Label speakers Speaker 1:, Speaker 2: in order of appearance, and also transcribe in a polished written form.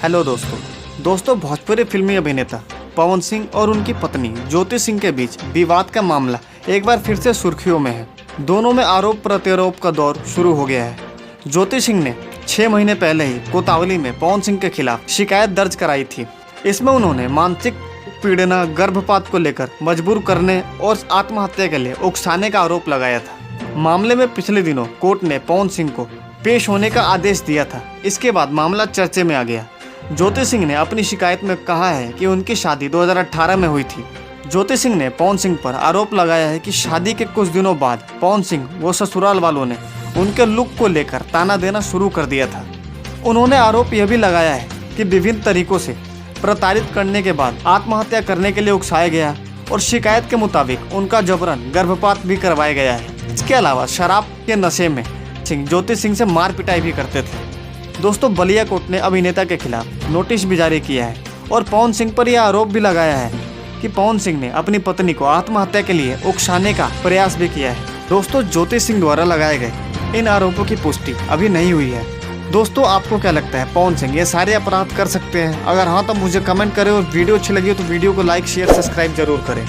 Speaker 1: Hello दोस्तों भोजपुरी फिल्मी अभिनेता पवन सिंह और उनकी पत्नी ज्योति सिंह के बीच विवाद का मामला एक बार फिर से सुर्खियों में है। दोनों में आरोप प्रत्यारोप का दौर शुरू हो गया है। ज्योति सिंह ने 6 महीने पहले ही कोतवाली में पवन सिंह के खिलाफ शिकायत दर्ज कराई थी। इसमें उन्होंने मानसिक पीड़ना, गर्भपात को लेकर मजबूर करने और आत्महत्या के लिए उकसाने का आरोप लगाया था। मामले में पिछले दिनों कोर्ट ने पवन सिंह को पेश होने का आदेश दिया था। इसके बाद मामला चर्चे में आ गया। ज्योति सिंह ने अपनी शिकायत में कहा है कि उनकी शादी 2018 में हुई थी। ज्योति सिंह ने पवन सिंह पर आरोप लगाया है कि शादी के कुछ दिनों बाद पवन सिंह व ससुराल वालों ने उनके लुक को लेकर ताना देना शुरू कर दिया था। उन्होंने आरोप यह भी लगाया है कि विभिन्न तरीकों से प्रताड़ित करने के बाद आत्महत्या करने के लिए उकसाया गया और शिकायत के मुताबिक उनका जबरन गर्भपात भी करवाया गया है। इसके अलावा शराब के नशे में सिंह ज्योति सिंह से मार पिटाई भी करते थे। दोस्तों, बलिया कोर्ट ने अभिनेता के खिलाफ नोटिस भी जारी किया है और पवन सिंह पर यह आरोप भी लगाया है कि पवन सिंह ने अपनी पत्नी को आत्महत्या के लिए उकसाने का प्रयास भी किया है। दोस्तों, ज्योति सिंह द्वारा लगाए गए इन आरोपों की पुष्टि अभी नहीं हुई है। दोस्तों, आपको क्या लगता है, पवन सिंह ये सारे अपराध कर सकते हैं? अगर हाँ तो मुझे कमेंट करें और वीडियो अच्छी लगी हो तो वीडियो को लाइक, शेयर, सब्सक्राइब जरूर करें।